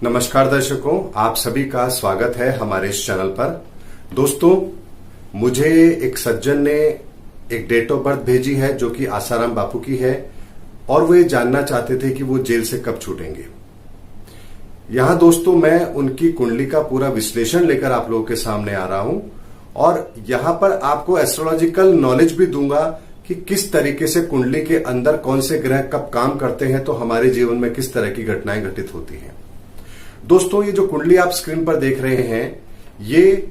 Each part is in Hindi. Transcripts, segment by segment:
नमस्कार दर्शकों, आप सभी का स्वागत है हमारे इस चैनल पर। दोस्तों, मुझे एक सज्जन ने एक डेट ऑफ बर्थ भेजी है जो कि आसाराम बापू की है और वो ये जानना चाहते थे कि वो जेल से कब छूटेंगे। यहां दोस्तों मैं उनकी कुंडली का पूरा विश्लेषण लेकर आप लोगों के सामने आ रहा हूं और यहां पर आपको एस्ट्रोलॉजिकल नॉलेज भी दूंगा कि किस तरीके से कुंडली के अंदर कौन से ग्रह कब काम करते हैं तो हमारे जीवन में किस तरह की घटनाएं घटित होती हैं। दोस्तों, ये जो कुंडली आप स्क्रीन पर देख रहे हैं ये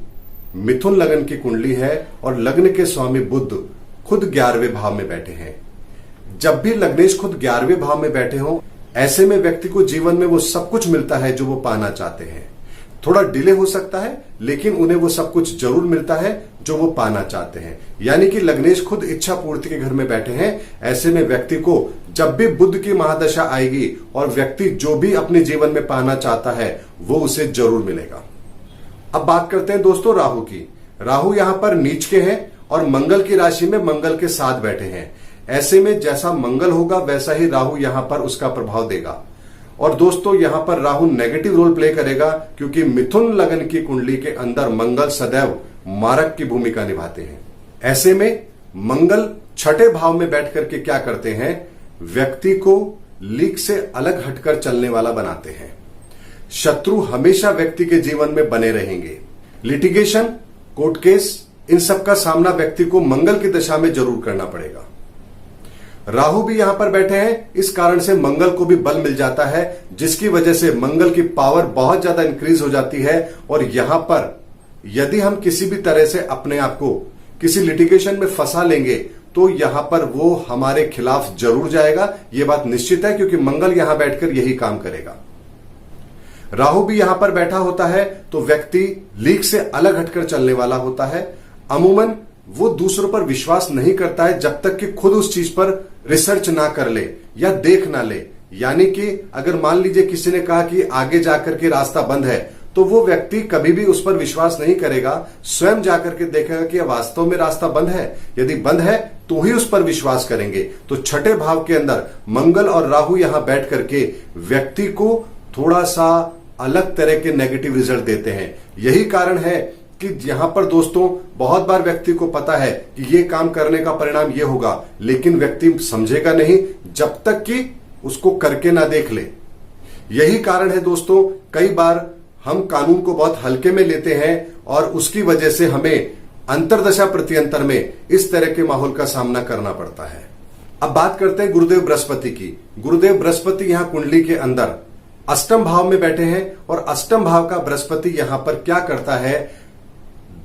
मिथुन लग्न की कुंडली है और लग्न के स्वामी बुध खुद 11वें भाव में बैठे हैं। जब भी लग्नेश खुद 11वें भाव में बैठे हों, ऐसे में व्यक्ति को जीवन में वो सब कुछ मिलता है जो वो पाना चाहते हैं। थोड़ा डिले हो सकता है लेकिन उन्हें वो सब कुछ जरूर मिलता है जो वो पाना चाहते हैं। यानी कि लग्नेश खुद इच्छा पूर्ति के घर में बैठे हैं। ऐसे में व्यक्ति को जब भी बुध की महादशा आएगी और व्यक्ति जो भी अपने जीवन में पाना चाहता है वो उसे जरूर मिलेगा। अब बात करते हैं दोस्तों राहु की। राहु यहां पर नीच के हैं और मंगल की राशि में मंगल के साथ बैठे हैं। ऐसे में जैसा मंगल होगा वैसा ही राहु यहां पर उसका प्रभाव देगा। और दोस्तों, यहां पर राहु नेगेटिव रोल प्ले करेगा क्योंकि मिथुन लग्न की कुंडली के अंदर मंगल सदैव मारक की भूमिका निभाते हैं। ऐसे में मंगल छठे भाव में बैठ करके क्या करते हैं, व्यक्ति को लीक से अलग हटकर चलने वाला बनाते हैं। शत्रु हमेशा व्यक्ति के जीवन में बने रहेंगे। लिटिगेशन, कोर्ट केस, इन सब का सामना व्यक्ति को मंगल की दशा में जरूर करना पड़ेगा। राहु भी यहां पर बैठे हैं, इस कारण से मंगल को भी बल मिल जाता है जिसकी वजह से मंगल की पावर बहुत ज्यादा इंक्रीज हो जाती है। और यहां पर यदि हम किसी भी तरह से अपने आप को किसी लिटिगेशन में फंसा लेंगे तो यहां पर वो हमारे खिलाफ जरूर जाएगा। यह बात निश्चित है क्योंकि मंगल यहां बैठकर यही काम करेगा। राहु भी यहां पर बैठा होता है तो व्यक्ति लीक से अलग हटकर चलने वाला होता है। अमूमन वो दूसरों पर विश्वास नहीं करता है जब तक कि खुद उस चीज पर रिसर्च ना कर ले या देख ना ले। यानी कि अगर मान लीजिए किसी ने कहा कि आगे जाकर के रास्ता बंद है तो वो व्यक्ति कभी भी उस पर विश्वास नहीं करेगा, स्वयं जाकर के देखेगा कि वास्तव में रास्ता बंद है। यदि बंद है तो ही उस पर विश्वास करेंगे। तो छठे भाव के अंदर मंगल और राहु यहां बैठ करके व्यक्ति को थोड़ा सा अलग तरह के नेगेटिव रिजल्ट देते हैं। यही कारण है कि यहां पर दोस्तों बहुत बार व्यक्ति को पता है कि ये काम करने का परिणाम ये होगा, लेकिन व्यक्ति समझेगा नहीं जब तक कि उसको करके ना देख ले। यही कारण है दोस्तों, कई बार हम कानून को बहुत हल्के में लेते हैं और उसकी वजह से हमें अंतरदशा प्रत्यंतर में इस तरह के माहौल का सामना करना पड़ता है। अब बात करते हैं गुरुदेव बृहस्पति की। गुरुदेव बृहस्पति यहां कुंडली के अंदर अष्टम भाव में बैठे हैं और अष्टम भाव का बृहस्पति यहां पर क्या करता है,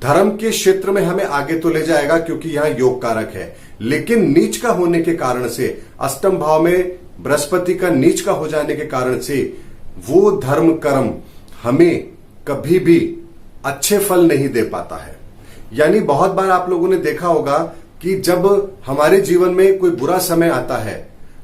धर्म के क्षेत्र में हमें आगे तो ले जाएगा क्योंकि यहां योग कारक है, लेकिन नीच का होने के कारण से, अष्टम भाव में बृहस्पति का नीच का हो जाने के कारण से वो धर्म कर्म हमें कभी भी अच्छे फल नहीं दे पाता है। यानी बहुत बार आप लोगों ने देखा होगा कि जब हमारे जीवन में कोई बुरा समय आता है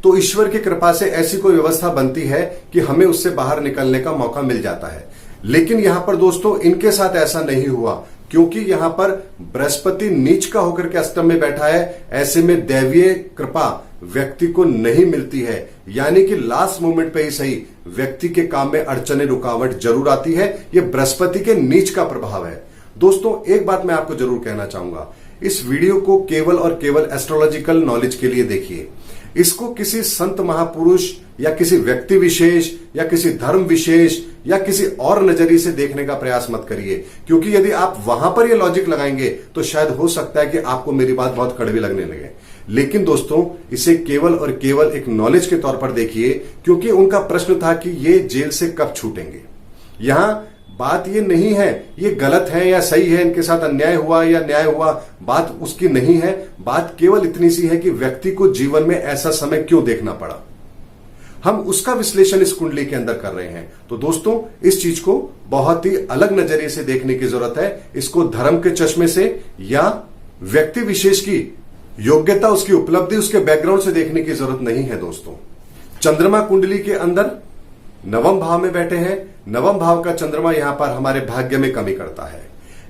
तो ईश्वर की कृपा से ऐसी कोई व्यवस्था बनती है कि हमें उससे बाहर निकलने का मौका मिल जाता है। लेकिन यहां पर दोस्तों इनके साथ ऐसा नहीं हुआ क्योंकि यहां पर बृहस्पति नीच का होकर के अष्टम में बैठा है। ऐसे में दैवीय कृपा व्यक्ति को नहीं मिलती है। यानी कि लास्ट मोमेंट पे ही सही व्यक्ति के काम में अड़चने रुकावट जरूर आती है। यह बृहस्पति के नीच का प्रभाव है। दोस्तों, एक बात मैं आपको जरूर कहना चाहूंगा, इस वीडियो को केवल और केवल एस्ट्रोलॉजिकल नॉलेज के लिए देखिए। इसको किसी संत महापुरुष या किसी व्यक्ति विशेष या किसी धर्म विशेष या किसी और नजरिए से देखने का प्रयास मत करिए, क्योंकि यदि आप वहां पर ये लॉजिक लगाएंगे तो शायद हो सकता है कि आपको मेरी बात बहुत कड़वी लगने लगे। लेकिन दोस्तों, इसे केवल और केवल एक नॉलेज के तौर पर देखिए, क्योंकि उनका प्रश्न था कि ये जेल से कब छूटेंगे। यहां बात ये नहीं है ये गलत है या सही है, इनके साथ अन्याय हुआ या न्याय हुआ, बात उसकी नहीं है। बात केवल इतनी सी है कि व्यक्ति को जीवन में ऐसा समय क्यों देखना पड़ा। हम उसका विश्लेषण इस कुंडली के अंदर कर रहे हैं। तो दोस्तों, इस चीज को बहुत ही अलग नजरिए से देखने की जरूरत है। इसको धर्म के चश्मे से या व्यक्ति विशेष की योग्यता, उसकी उपलब्धि, उसके बैकग्राउंड से देखने की जरूरत नहीं है। दोस्तों, चंद्रमा कुंडली के अंदर नवम भाव में बैठे हैं। नवम भाव का चंद्रमा यहां पर हमारे भाग्य में कमी करता है।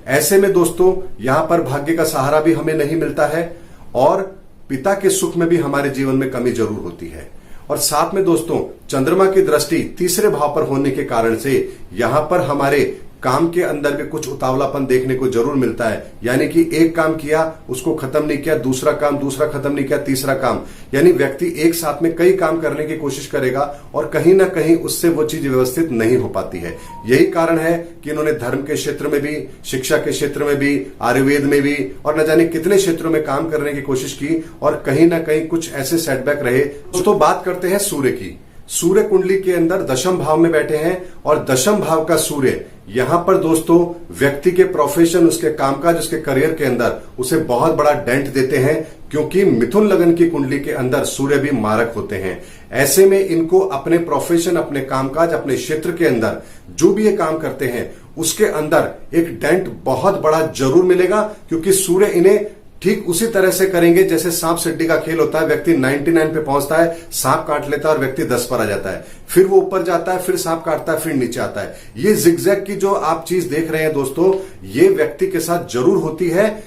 ऐसे में दोस्तों, यहां पर भाग्य का सहारा भी हमें नहीं मिलता है और पिता के सुख में भी हमारे जीवन में कमी जरूर होती है। और साथ में दोस्तों चंद्रमा की दृष्टि तीसरे भाव पर होने के कारण से यहां पर हमारे काम के अंदर भी कुछ उतावलापन देखने को जरूर मिलता है। यानी कि एक काम किया, उसको खत्म नहीं किया, दूसरा खत्म नहीं किया, तीसरा काम, यानी व्यक्ति एक साथ में कई काम करने की कोशिश करेगा और कहीं ना कहीं उससे वो चीज व्यवस्थित नहीं हो पाती है। यही कारण है कि इन्होंने धर्म के क्षेत्र में भी, शिक्षा के क्षेत्र में भी, आयुर्वेद में भी और न जाने कितने क्षेत्रों में काम करने की कोशिश की और कहीं ना कहीं कुछ ऐसे सेटबैक रहे। दोस्तों बात करते हैं सूर्य की। सूर्य कुंडली के अंदर दशम भाव में बैठे हैं और दशम भाव का सूर्य यहां पर दोस्तों व्यक्ति के प्रोफेशन, उसके कामकाज, उसके करियर के अंदर उसे बहुत बड़ा डेंट देते हैं, क्योंकि मिथुन लगन की कुंडली के अंदर सूर्य भी मारक होते हैं। ऐसे में इनको अपने प्रोफेशन, अपने कामकाज, अपने क्षेत्र के अंदर जो भी ये काम करते हैं उसके अंदर एक डेंट बहुत बड़ा जरूर मिलेगा, क्योंकि सूर्य इन्हें ठीक उसी तरह से करेंगे जैसे सांप सीढ़ी का खेल होता है। व्यक्ति 99 पे पहुंचता है, सांप काट लेता है और व्यक्ति 10 पर आ जाता है, फिर वो ऊपर जाता है, फिर सांप काटता है, फिर नीचे आता है। ये जिगजैग की जो आप चीज देख रहे हैं दोस्तों, ये व्यक्ति के साथ जरूर होती है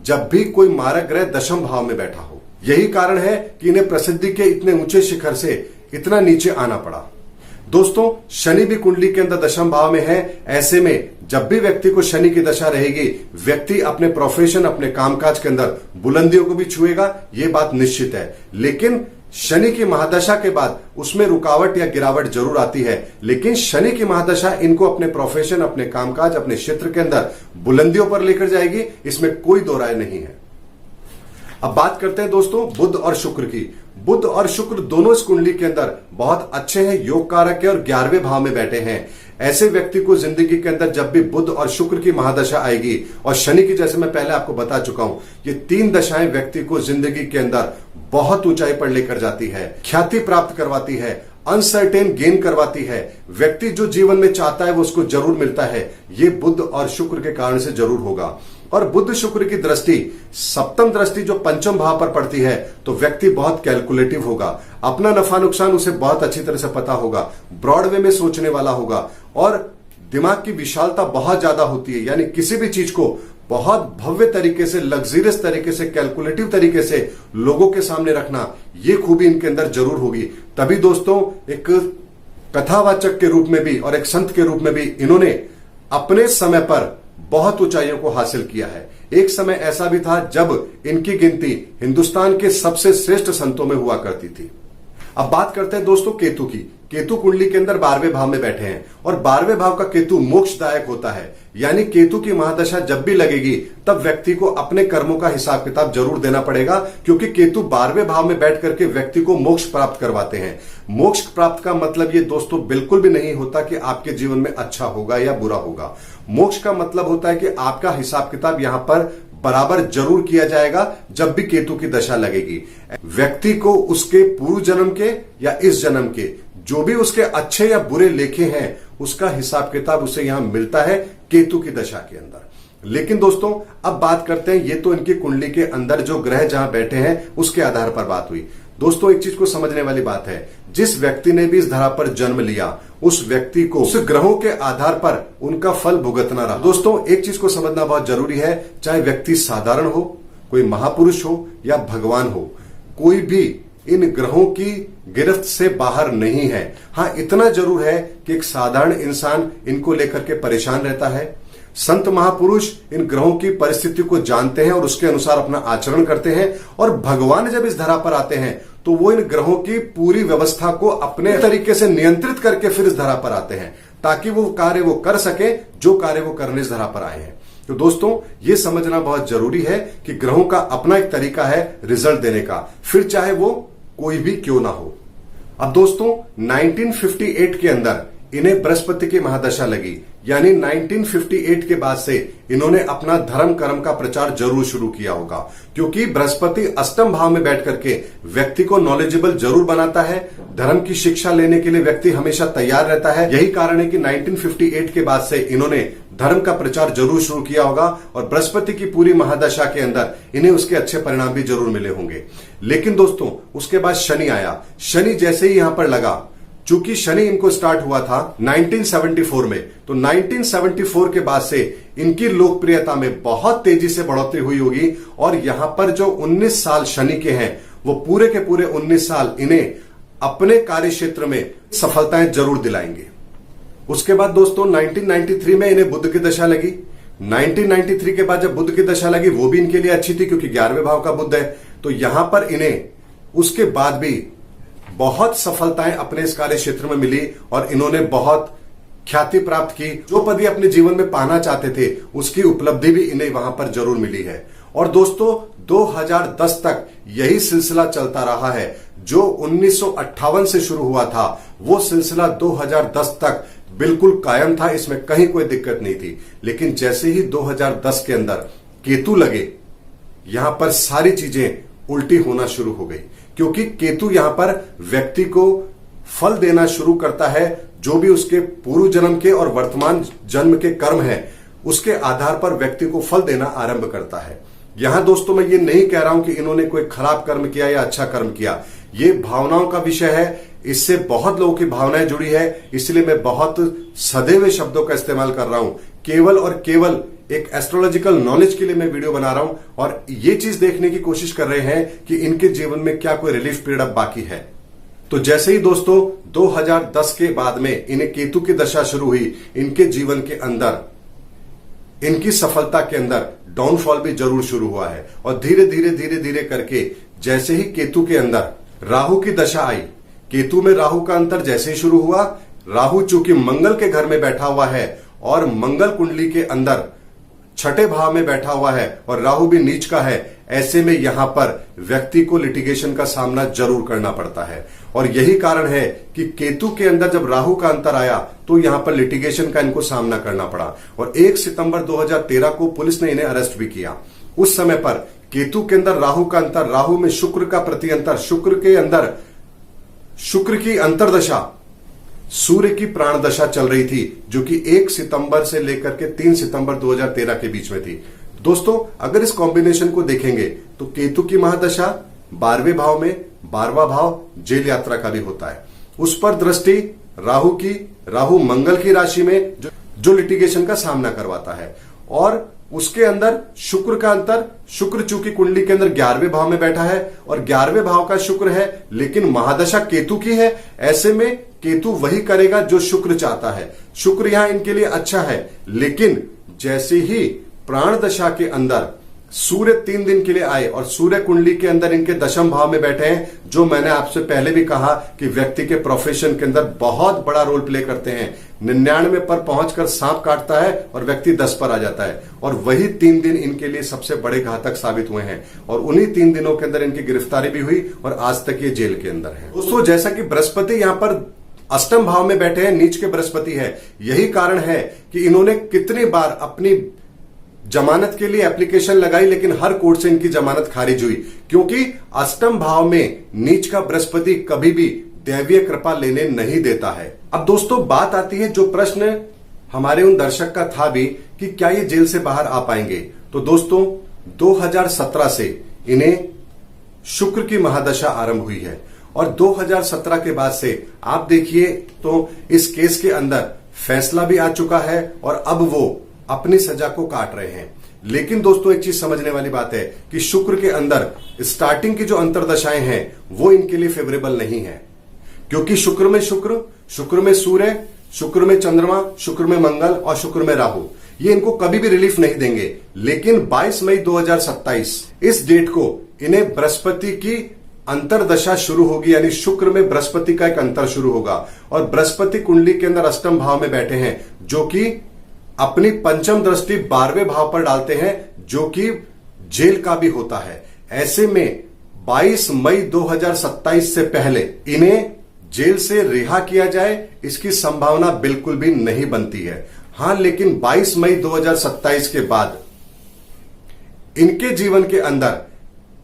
जब भी कोई मारक ग्रह दशम भाव में बैठा हो। यही कारण है कि इन्हें प्रसिद्धि के इतने ऊंचे शिखर से इतना नीचे आना पड़ा। दोस्तों शनि भी कुंडली के अंदर दशम भाव में है। ऐसे में जब भी व्यक्ति को शनि की दशा रहेगी, व्यक्ति अपने प्रोफेशन, अपने कामकाज के अंदर बुलंदियों को भी छुएगा, ये बात निश्चित है। लेकिन शनि की महादशा के बाद उसमें रुकावट या गिरावट जरूर आती है, लेकिन शनि की महादशा इनको अपने प्रोफेशन, अपने कामकाज, अपने क्षेत्र के अंदर बुलंदियों पर लेकर जाएगी, इसमें कोई दो राय नहीं है। अब बात करते हैं दोस्तों बुध और शुक्र की। बुध और शुक्र दोनों इस कुंडली के अंदर बहुत अच्छे हैं, योग कारक है और 11वें भाव में बैठे हैं। ऐसे व्यक्ति को जिंदगी के अंदर जब भी बुध और शुक्र की महादशा आएगी, और शनि की जैसे मैं पहले आपको बता चुका हूं, ये तीन दशाएं व्यक्ति को जिंदगी के अंदर बहुत ऊंचाई पर लेकर जाती है, ख्याति प्राप्त करवाती है, अनसर्टेन गेन करवाती है। व्यक्ति जो जीवन में चाहता है वो उसको जरूर मिलता है। ये बुध और शुक्र के कारण से जरूर होगा। और बुध शुक्र की दृष्टि, सप्तम दृष्टि जो पंचम भाव पर पड़ती है, तो व्यक्ति बहुत कैलकुलेटिव होगा, अपना नफा नुकसान उसे बहुत अच्छी तरह से पता होगा, ब्रॉड वे में सोचने वाला होगा और दिमाग की विशालता बहुत ज्यादा होती है। यानी किसी भी चीज को बहुत भव्य तरीके से, लग्जरियस तरीके से, कैलकुलेटिव तरीके से लोगों के सामने रखना, ये खूबी इनके अंदर जरूर होगी। तभी दोस्तों एक कथावाचक के रूप में भी और एक संत के रूप में भी इन्होंने अपने समय पर बहुत ऊंचाइयों को हासिल किया है। एक समय ऐसा भी था जब इनकी गिनती हिंदुस्तान के सबसे श्रेष्ठ संतों में हुआ करती थी। अब बात करते हैं दोस्तों केतु की। केतु कुंडली के अंदर 12वें भाव में बैठे हैं और 12वें भाव का केतु मोक्षदायक होता है। यानी केतु की महादशा जब भी लगेगी तब व्यक्ति को अपने कर्मों का हिसाब किताब जरूर देना पड़ेगा, क्योंकि केतु 12वें भाव में बैठ करके व्यक्ति को मोक्ष प्राप्त करवाते हैं। मोक्ष प्राप्त का मतलब ये दोस्तों बिल्कुल भी नहीं होता कि आपके जीवन में अच्छा होगा या बुरा होगा। मोक्ष का मतलब होता है कि आपका हिसाब किताब यहां पर बराबर जरूर किया जाएगा जब भी केतु की दशा लगेगी। व्यक्ति को उसके पूर्व जन्म के या इस जन्म के जो भी उसके अच्छे या बुरे लेखे हैं, उसका हिसाब किताब उसे यहां मिलता है केतु की दशा के अंदर। लेकिन दोस्तों अब बात करते हैं, ये तो इनकी कुंडली के अंदर जो ग्रह जहां बैठे हैं उसके आधार पर बात हुई। दोस्तों एक चीज को समझने वाली बात है, जिस व्यक्ति ने भी इस धरा पर जन्म लिया उस व्यक्ति को उस ग्रहों के आधार पर उनका फल भुगतना रहा। दोस्तों एक चीज को समझना बहुत जरूरी है, चाहे व्यक्ति साधारण हो, कोई महापुरुष हो या भगवान हो, कोई भी इन ग्रहों की गिरफ्त से बाहर नहीं है। हां इतना जरूर है कि एक साधारण इंसान इनको लेकर के परेशान रहता है। संत महापुरुष इन ग्रहों की परिस्थिति को जानते हैं और उसके अनुसार अपना आचरण करते हैं, और भगवान जब इस धरा पर आते हैं तो वो इन ग्रहों की पूरी व्यवस्था को अपने तरीके से नियंत्रित करके फिर इस धरा पर आते हैं, ताकि वो कार्य वो कर सके जो कार्य वो करने इस धरा पर आए हैं। तो दोस्तों ये समझना बहुत जरूरी है कि ग्रहों का अपना एक तरीका है रिजल्ट देने का, फिर चाहे वो कोई भी क्यों ना हो। अब दोस्तों 1958 के अंदर इन्हें बृहस्पति की महादशा लगी, यानी 1958 के बाद से इन्होंने अपना धर्म कर्म का प्रचार जरूर शुरू किया होगा, क्योंकि बृहस्पति अष्टम भाव में बैठ करके व्यक्ति को नॉलेजेबल जरूर बनाता है। धर्म की शिक्षा लेने के लिए व्यक्ति हमेशा तैयार रहता है। यही कारण है कि 1958 के बाद से इन्होंने धर्म का प्रचार जरूर शुरू किया होगा, और बृहस्पति की पूरी महादशा के अंदर इन्हें उसके अच्छे परिणाम भी जरूर मिले होंगे। लेकिन दोस्तों उसके बाद शनि आया। शनि जैसे ही यहां पर लगा, चूंकि शनि इनको स्टार्ट हुआ था 1974 में, तो 1974 के बाद से इनकी लोकप्रियता में बहुत तेजी से बढ़ोतरी हुई होगी। और यहां पर जो 19 साल शनि के हैं, वो पूरे के पूरे 19 साल इन्हें अपने कार्य क्षेत्र में सफलताएं जरूर दिलाएंगे। उसके बाद दोस्तों 1993 में इन्हें बुध की दशा लगी। 1993 के बाद जब बुध की दशा लगी वो भी इनके लिए अच्छी थी क्योंकि 11वें भाव का बुध है। तो यहां पर इन्हें उसके बाद भी बहुत सफलताएं अपने इस कार्य क्षेत्र में मिली और इन्होंने बहुत ख्याति प्राप्त की। जो पद ये अपने जीवन में पाना चाहते थे उसकी उपलब्धि भी इन्हें वहां पर जरूर मिली है। और दोस्तों 2010 तक यही सिलसिला चलता रहा है। जो 1958 से शुरू हुआ था वो सिलसिला 2010 तक बिल्कुल कायम था, इसमें कहीं कोई दिक्कत नहीं थी। लेकिन जैसे ही 2010 के अंदर केतु लगे, यहां पर सारी चीजें उल्टी होना शुरू हो गई, क्योंकि केतु यहां पर व्यक्ति को फल देना शुरू करता है। जो भी उसके पूर्व जन्म के और वर्तमान जन्म के कर्म है उसके आधार पर व्यक्ति को फल देना आरंभ करता है। यहां दोस्तों मैं ये नहीं कह रहा हूं कि इन्होंने कोई खराब कर्म किया या अच्छा कर्म किया, ये भावनाओं का विषय है। इससे बहुत लोगों की भावनाएं जुड़ी है, इसलिए मैं बहुत सधे हुए शब्दों का इस्तेमाल कर रहा हूं। केवल और केवल एक एस्ट्रोलॉजिकल नॉलेज के लिए मैं वीडियो बना रहा हूं और ये चीज देखने की कोशिश कर रहे हैं कि इनके जीवन में क्या कोई रिलीफ पीरियड अब बाकी है। तो जैसे ही दोस्तों 2010 के बाद में इन्हें केतु की दशा शुरू हुई, इनके जीवन के अंदर इनकी सफलता के अंदर डाउनफॉल भी जरूर शुरू हुआ है। और धीरे धीरे धीरे धीरे करके जैसे ही केतु के अंदर राहु की दशा आई, केतु में राहु का अंतर जैसे ही शुरू हुआ, राहु चूंकि मंगल के घर में बैठा हुआ है और मंगल कुंडली के अंदर छठे भाव में बैठा हुआ है और राहु भी नीच का है, ऐसे में यहां पर व्यक्ति को लिटिगेशन का सामना जरूर करना पड़ता है। और यही कारण है कि केतु के अंदर जब राहु का अंतर आया तो यहां पर लिटिगेशन का इनको सामना करना पड़ा। और 1 सितंबर 2013 को पुलिस ने इन्हें अरेस्ट भी किया। उस समय पर केतु के अंदर राहु का अंतर, राहु में शुक्र का प्रति अंतर, शुक्र के अंदर शुक्र की अंतरदशा, सूर्य की प्राण दशा चल रही थी, जो कि 1 सितंबर से लेकर के 3 सितंबर 2013 के बीच में थी। दोस्तों अगर इस कॉम्बिनेशन को देखेंगे तो केतु की महादशा 12वें भाव में, 12वां भाव जेल यात्रा का भी होता है। उस पर दृष्टि राहु की, राहु मंगल की राशि में जो लिटिगेशन का सामना करवाता है। और उसके अंदर शुक्र का अंतर, शुक्र चूंकि कुंडली के अंदर 11वें भाव में बैठा है और 11वें भाव का शुक्र है, लेकिन महादशा केतु की है। ऐसे में केतु वही करेगा जो शुक्र चाहता है। शुक्र यहां इनके लिए अच्छा है, लेकिन जैसे ही प्राण दशा के अंदर सूर्य 3 दिन के लिए आए और सूर्य कुंडली के अंदर इनके दशम भाव में बैठे हैं, जो मैंने आपसे पहले भी कहा कि व्यक्ति के प्रोफेशन के अंदर बहुत बड़ा रोल प्ले करते हैं। 99 पर पहुंचकर सांप काटता है और व्यक्ति 10 पर आ जाता है। और वही 3 दिन इनके लिए सबसे बड़े घातक साबित हुए हैं और उन्हीं 3 दिनों के अंदर इनकी गिरफ्तारी भी हुई और आज तक ये जेल के अंदर है। दोस्तों जैसा कि बृहस्पति यहां पर अष्टम भाव में बैठे हैं, नीच के बृहस्पति है, यही कारण है कि इन्होंने कितनी बार अपनी जमानत के लिए एप्लीकेशन लगाई, लेकिन हर कोर्ट से इनकी जमानत खारिज हुई, क्योंकि अष्टम भाव में नीच का बृहस्पति कभी भी दैवीय कृपा लेने नहीं देता है। अब दोस्तों बात आती है, जो प्रश्न हमारे उन दर्शक का था भी कि क्या ये जेल से बाहर आ पाएंगे। तो दोस्तों 2017 से इन्हें शुक्र की महादशा आरंभ हुई है और 2017 के बाद से आप देखिए तो इस केस के अंदर फैसला भी आ चुका है और अब वो अपनी सजा को काट रहे हैं। लेकिन दोस्तों एक चीज समझने वाली बात है कि शुक्र के अंदर स्टार्टिंग की जो अंतरदशाएं हैं वो इनके लिए फेवरेबल नहीं है, क्योंकि शुक्र में शुक्र, शुक्र में सूर्य, शुक्र में चंद्रमा, शुक्र में मंगल और शुक्र में राहु, ये इनको कभी भी रिलीफ नहीं देंगे। लेकिन 22 मई 2027 इस डेट को इन्हें बृहस्पति की अंतरदशा शुरू होगी, यानी शुक्र में बृहस्पति का एक अंतर शुरू होगा और बृहस्पति कुंडली के अंदर अष्टम भाव में बैठे हैं, जो कि अपनी पंचम दृष्टि 12वें भाव पर डालते हैं, जो कि जेल का भी होता है। ऐसे में 22 मई 2027 से पहले इन्हें जेल से रिहा किया जाए, इसकी संभावना बिल्कुल भी नहीं बनती है। हां, लेकिन 22 मई 2027 के बाद इनके जीवन के अंदर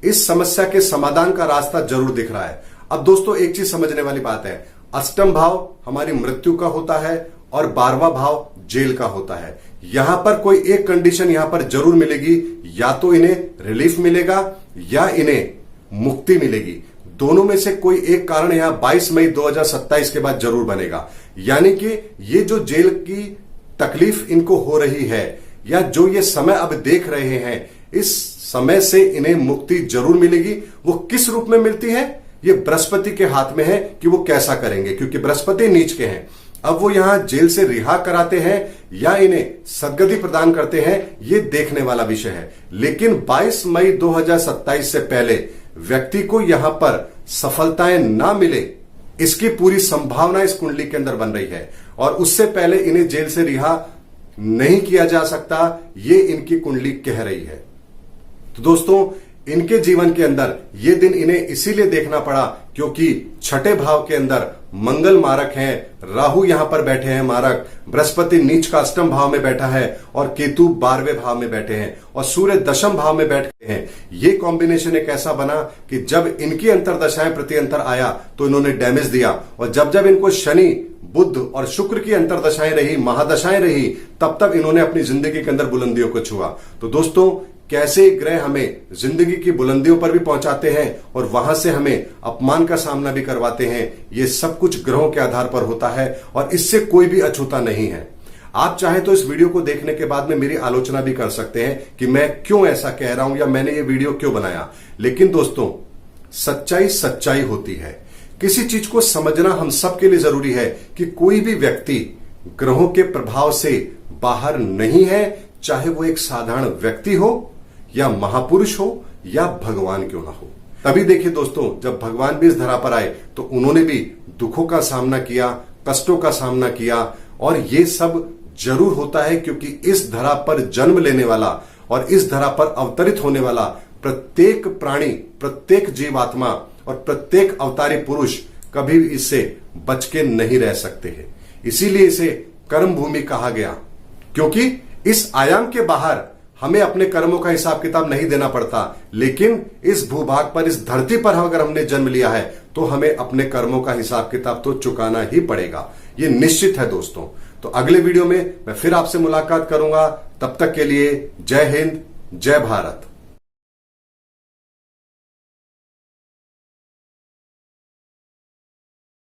इस समस्या के समाधान का रास्ता जरूर दिख रहा है। अब दोस्तों एक चीज समझने वाली बात है, अष्टम भाव हमारी मृत्यु का होता है और 12वां भाव जेल का होता है। यहां पर कोई एक कंडीशन यहां पर जरूर मिलेगी, या तो इन्हें रिलीफ मिलेगा या इन्हें मुक्ति मिलेगी। दोनों में से कोई एक कारण यहां 22 मई 2027 के बाद जरूर बनेगा। यानी कि ये जो जेल की तकलीफ इनको हो रही है या जो ये समय अब देख रहे हैं, इस समय से इन्हें मुक्ति जरूर मिलेगी। वो किस रूप में मिलती है, ये बृहस्पति के हाथ में है कि वो कैसा करेंगे, क्योंकि बृहस्पति नीच के हैं। अब वो यहां जेल से रिहा कराते हैं या इन्हें सदगति प्रदान करते हैं, ये देखने वाला विषय है। लेकिन 22 मई 2027 से पहले व्यक्ति को यहां पर सफलताएं ना मिले, इसकी पूरी संभावना इस कुंडली के अंदर बन रही है। और उससे पहले इन्हें जेल से रिहा नहीं किया जा सकता, ये इनकी कुंडली कह रही है। तो दोस्तों, इनके जीवन के अंदर ये दिन इन्हें इसीलिए देखना पड़ा क्योंकि छठे भाव के अंदर मंगल मारक हैं, राहु यहां पर बैठे हैं मारक, बृहस्पति नीच का अष्टम भाव में बैठा है और केतु 12वें भाव में बैठे हैं और सूर्य दशम भाव में बैठे हैं। ये कॉम्बिनेशन एक ऐसा बना कि जब इनकी अंतरदशाएं प्रति अंतर आया तो इन्होंने डैमेज दिया, और जब जब इनको शनि, बुध और शुक्र की अंतरदशाएं रही, महादशाएं रही, तब तब इन्होंने अपनी जिंदगी के अंदर बुलंदियों को छुआ। तो दोस्तों, कैसे ग्रह हमें जिंदगी की बुलंदियों पर भी पहुंचाते हैं और वहां से हमें अपमान का सामना भी करवाते हैं, ये सब कुछ ग्रहों के आधार पर होता है और इससे कोई भी अछूता नहीं है। आप चाहे तो इस वीडियो को देखने के बाद में मेरी आलोचना भी कर सकते हैं कि मैं क्यों ऐसा कह रहा हूं या मैंने ये वीडियो क्यों बनाया। लेकिन दोस्तों, सच्चाई सच्चाई होती है। किसी चीज को समझना हम सबके लिए जरूरी है कि कोई भी व्यक्ति ग्रहों के प्रभाव से बाहर नहीं है, चाहे वो एक साधारण व्यक्ति हो या महापुरुष हो या भगवान क्यों ना हो। तभी देखिए दोस्तों, जब भगवान भी इस धरा पर आए तो उन्होंने भी दुखों का सामना किया, कष्टों का सामना किया, और ये सब जरूर होता है क्योंकि इस धरा पर जन्म लेने वाला और इस धरा पर अवतरित होने वाला प्रत्येक प्राणी, प्रत्येक जीवात्मा और प्रत्येक अवतारी पुरुष कभी भी इससे बच के नहीं रह सकते हैं। इसीलिए इसे कर्म भूमि कहा गया, क्योंकि इस आयाम के बाहर हमें अपने कर्मों का हिसाब किताब नहीं देना पड़ता, लेकिन इस भूभाग पर, इस धरती पर अगर हमने जन्म लिया है तो हमें अपने कर्मों का हिसाब किताब तो चुकाना ही पड़ेगा। ये निश्चित है दोस्तों। तो अगले वीडियो में मैं फिर आपसे मुलाकात करूंगा। तब तक के लिए जय हिंद, जय भारत।